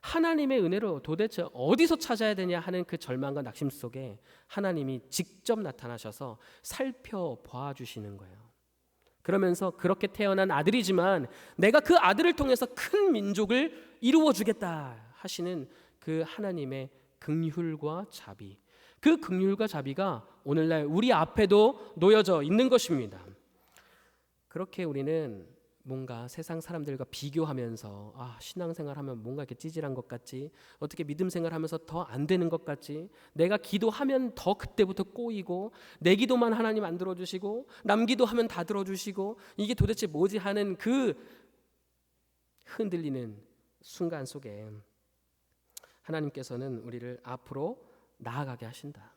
하나님의 은혜로 도대체 어디서 찾아야 되냐 하는 그 절망과 낙심 속에 하나님이 직접 나타나셔서 살펴봐 주시는 거예요. 그러면서 그렇게 태어난 아들이지만 내가 그 아들을 통해서 큰 민족을 이루어 주겠다 하시는 그 하나님의 긍휼과 자비, 그 긍휼과 자비가 오늘날 우리 앞에도 놓여져 있는 것입니다. 그렇게 우리는 뭔가 세상 사람들과 비교하면서 신앙생활하면 뭔가 이렇게 찌질한 것 같지, 어떻게 믿음 생활하면서 더 안 되는 것 같지, 내가 기도하면 더 그때부터 꼬이고 내 기도만 하나님 안 들어주시고 남 기도하면 다 들어주시고 이게 도대체 뭐지 하는 그 흔들리는 순간 속에 하나님께서는 우리를 앞으로 나아가게 하신다.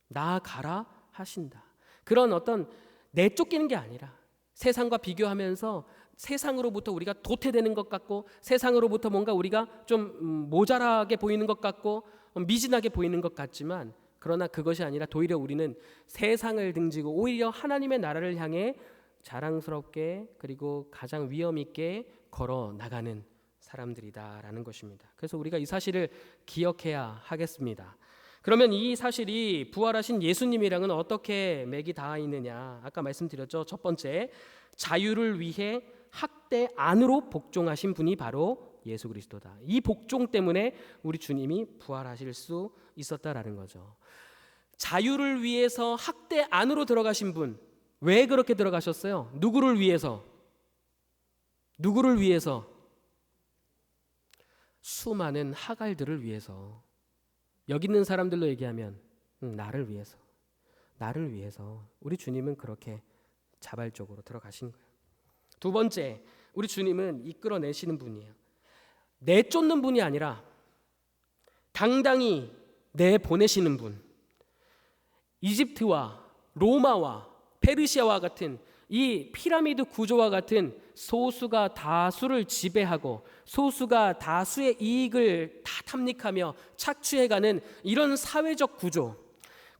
나아가라 하신다. 그런 어떤 내쫓기는 게 아니라 세상과 비교하면서 세상으로부터 우리가 도태되는 것 같고 세상으로부터 뭔가 우리가 좀 모자라게 보이는 것 같고 미진하게 보이는 것 같지만 그러나 그것이 아니라 오히려 우리는 세상을 등지고 오히려 하나님의 나라를 향해 자랑스럽게 그리고 가장 위엄 있게 걸어 나가는 사람들이다라는 것입니다. 그래서 우리가 이 사실을 기억해야 하겠습니다. 그러면 이 사실이 부활하신 예수님이랑은 어떻게 맥이 닿아 있느냐? 아까 말씀드렸죠. 첫 번째, 자유를 위해 학대 안으로 복종하신 분이 바로 예수 그리스도다. 이 복종 때문에 우리 주님이 부활하실 수 있었다라는 거죠. 자유를 위해서 학대 안으로 들어가신 분, 왜 그렇게 들어가셨어요? 누구를 위해서? 누구를 위해서? 수많은 하갈들을 위해서. 여기 있는 사람들로 얘기하면 나를 위해서, 나를 위해서 우리 주님은 그렇게 자발적으로 들어가신 거예요. 두 번째, 우리 주님은 이끌어내시는 분이에요. 내쫓는 분이 아니라 당당히 내보내시는 분. 이집트와 로마와 페르시아와 같은 이 피라미드 구조와 같은 소수가 다수를 지배하고 소수가 다수의 이익을 다 탐닉하며 착취해가는 이런 사회적 구조,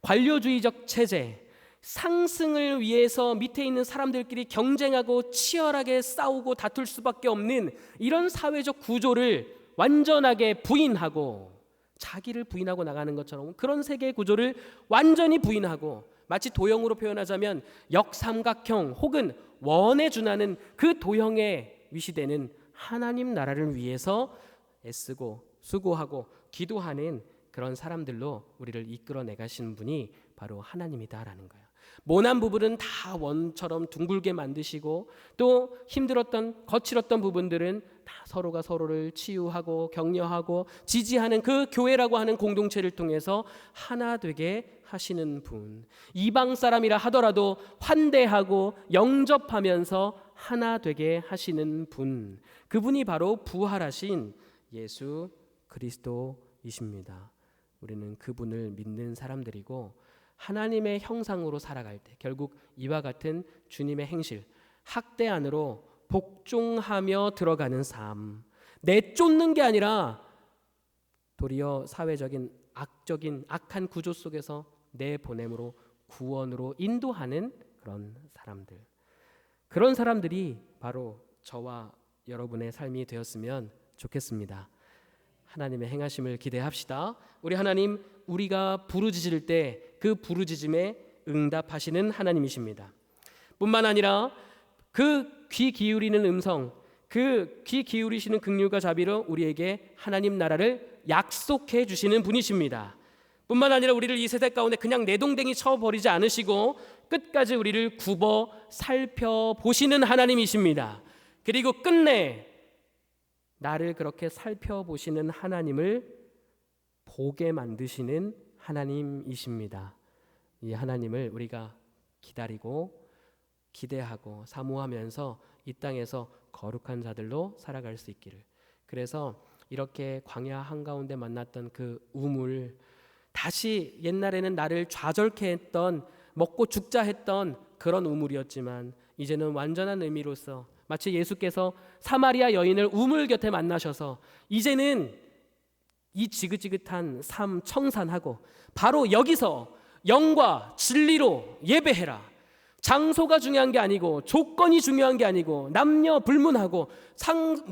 관료주의적 체제, 상승을 위해서 밑에 있는 사람들끼리 경쟁하고 치열하게 싸우고 다툴 수밖에 없는 이런 사회적 구조를 완전하게 부인하고, 자기를 부인하고 나가는 것처럼 그런 세계 구조를 완전히 부인하고, 마치 도형으로 표현하자면 역삼각형 혹은 원에 준하는 그 도형에 위시되는 하나님 나라를 위해서 애쓰고 수고하고 기도하는 그런 사람들로 우리를 이끌어내 가시는 분이 바로 하나님이다라는 거예요. 모난 부분은 다 원처럼 둥글게 만드시고, 또 힘들었던 거칠었던 부분들은 다 서로가 서로를 치유하고 격려하고 지지하는 그 교회라고 하는 공동체를 통해서 하나 되게 하시는 분, 이방 사람이라 하더라도 환대하고 영접하면서 하나 되게 하시는 분, 그분이 바로 부활하신 예수 그리스도이십니다. 우리는 그분을 믿는 사람들이고, 하나님의 형상으로 살아갈 때 결국 이와 같은 주님의 행실, 학대 안으로 복종하며 들어가는 삶, 내쫓는 게 아니라 도리어 사회적인 악한 구조 속에서 내보냄으로 구원으로 인도하는 그런 사람들, 그런 사람들이 바로 저와 여러분의 삶이 되었으면 좋겠습니다. 하나님의 행하심을 기대합시다. 우리 하나님, 우리가 부르짖을 때 그 부르짖음에 응답하시는 하나님이십니다. 뿐만 아니라 그 귀 기울이는 음성, 그 귀 기울이시는 긍휼과 자비로 우리에게 하나님 나라를 약속해 주시는 분이십니다. 뿐만 아니라 우리를 이 세대 가운데 그냥 내동댕이 쳐버리지 않으시고 끝까지 우리를 굽어 살펴보시는 하나님이십니다. 그리고 끝내 나를 그렇게 살펴보시는 하나님을 보게 만드시는 하나님이십니다. 이 하나님을 우리가 기다리고 기대하고 사모하면서 이 땅에서 거룩한 자들로 살아갈 수 있기를. 그래서 이렇게 광야 한가운데 만났던 그 우물, 다시 옛날에는 나를 좌절케 했던, 먹고 죽자 했던 그런 우물이었지만 이제는 완전한 의미로서 마치 예수께서 사마리아 여인을 우물 곁에 만나셔서 이제는 이 지긋지긋한 삶 청산하고 바로 여기서 영과 진리로 예배해라. 장소가 중요한 게 아니고 조건이 중요한 게 아니고 남녀 불문하고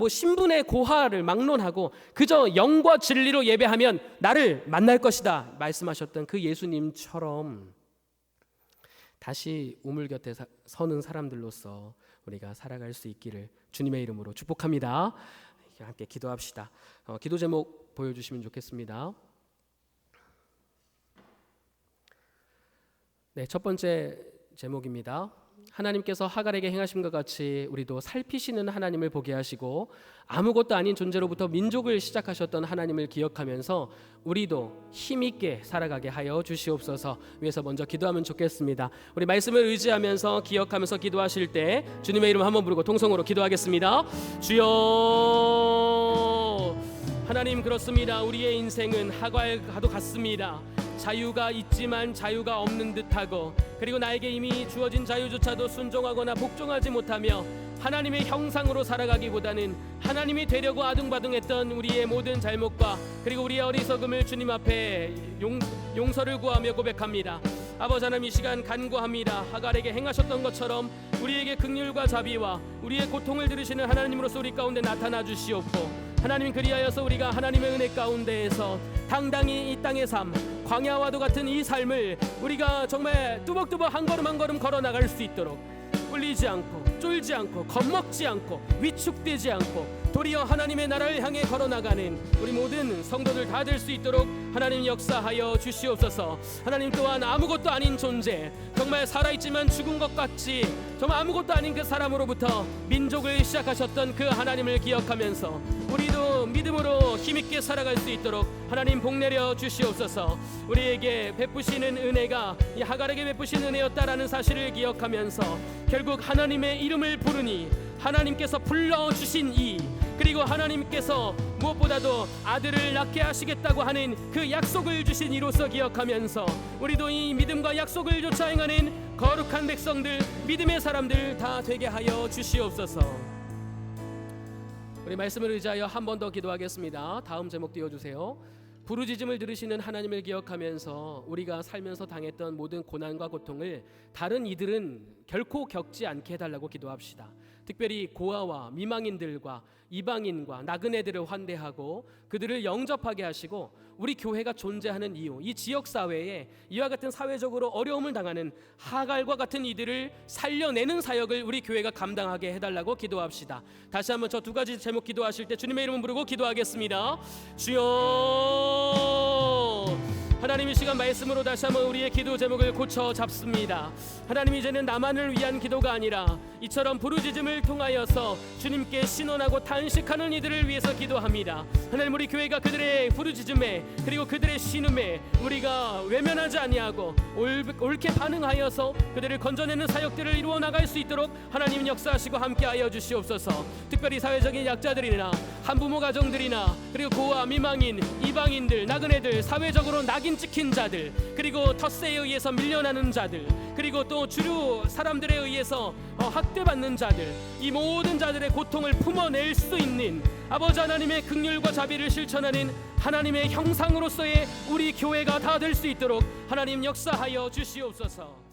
신분의 고하를 막론하고 그저 영과 진리로 예배하면 나를 만날 것이다 말씀하셨던 그 예수님처럼 다시 우물 곁에 서는 사람들로서 우리가 살아갈 수 있기를 주님의 이름으로 축복합니다. 함께 기도합시다. 기도 제목 보여주시면 좋겠습니다. 네, 첫 번째 제목입니다. 하나님께서 하갈에게 행하심과 같이 우리도 살피시는 하나님을 보게 하시고 아무것도 아닌 존재로부터 민족을 시작하셨던 하나님을 기억하면서 우리도 힘있게 살아가게 하여 주시옵소서. 위에서 먼저 기도하면 좋겠습니다. 우리 말씀을 의지하면서 기억하면서 기도하실 때 주님의 이름 한번 부르고 통성으로 기도하겠습니다. 주여, 하나님, 그렇습니다. 우리의 인생은 하갈과도 같습니다. 자유가 있지만 자유가 없는 듯하고, 그리고 나에게 이미 주어진 자유조차도 순종하거나 복종하지 못하며 하나님의 형상으로 살아가기보다는 하나님이 되려고 아둥바둥했던 우리의 모든 잘못과 그리고 우리의 어리석음을 주님 앞에 용서를 구하며 고백합니다. 아버지 하나님, 이 시간 간구합니다. 하갈에게 행하셨던 것처럼 우리에게 긍휼과 자비와 우리의 고통을 들으시는 하나님으로서 우리 가운데 나타나 주시옵고, 하나님, 그리하여서 우리가 하나님의 은혜 가운데에서 당당히 이 땅의 삶, 광야와도 같은 이 삶을 우리가 정말 뚜벅뚜벅 한 걸음 한 걸음 걸어 나갈 수 있도록 꿀리지 않고 쫄지 않고 겁먹지 않고 위축되지 않고 도리어 하나님의 나라를 향해 걸어나가는 우리 모든 성도들 다 될 수 있도록 하나님 역사하여 주시옵소서. 하나님 또한 아무것도 아닌 존재, 정말 살아있지만 죽은 것 같이 정말 아무것도 아닌 그 사람으로부터 민족을 시작하셨던 그 하나님을 기억하면서 우리도 믿음으로 힘있게 살아갈 수 있도록 하나님 복내려 주시옵소서. 우리에게 베푸시는 은혜가 이 하갈에게 베푸신 은혜였다라는 사실을 기억하면서 결국 하나님의 이름을 부르니 하나님께서 불러주신 이, 그리고 하나님께서 무엇보다도 아들을 낳게 하시겠다고 하는 그 약속을 주신 이로서 기억하면서 우리도 이 믿음과 약속을 쫓아 행하는 거룩한 백성들, 믿음의 사람들 다 되게 하여 주시옵소서. 우리 말씀을 의지하여 한 번 더 기도하겠습니다. 다음 제목 띄워주세요. 부르짖음을 들으시는 하나님을 기억하면서 우리가 살면서 당했던 모든 고난과 고통을 다른 이들은 결코 겪지 않게 해달라고 기도합시다. 특별히 고아와 미망인들과 이방인과 나그네들을 환대하고 그들을 영접하게 하시고 우리 교회가 존재하는 이유, 이 지역사회에 이와 같은 사회적으로 어려움을 당하는 하갈과 같은 이들을 살려내는 사역을 우리 교회가 감당하게 해달라고 기도합시다. 다시 한번 저 두 가지 제목 기도하실 때 주님의 이름을 부르고 기도하겠습니다. 주여, 하나님 이 시간 말씀으로 다시 한번 우리의 기도 제목을 고쳐 잡습니다. 하나님, 이제는 나만을 위한 기도가 아니라 이처럼 부르짖음을 통하여서 주님께 신원하고 탄식하는 이들을 위해서 기도합니다. 하나님, 우리 교회가 그들의 부르짖음에 그리고 그들의 신음에 우리가 외면하지 아니하고 옳게 반응하여서 그들을 건져내는 사역들을 이루어 나갈 수 있도록 하나님 역사하시고 함께하여 주시옵소서. 특별히 사회적인 약자들이나 한부모 가정들이나 그리고 고아, 미망인, 이방인들, 나그네들, 사회적으로 낙인 찍힌 자들, 그리고 텃세에 의해서 밀려나는 자들, 그리고 또 주류 사람들에 의해서 학대받는 자들, 이 모든 자들의 고통을 품어낼 수 있는 아버지 하나님의 긍휼과 자비를 실천하는 하나님의 형상으로서의 우리 교회가 다 될 수 있도록 하나님 역사하여 주시옵소서.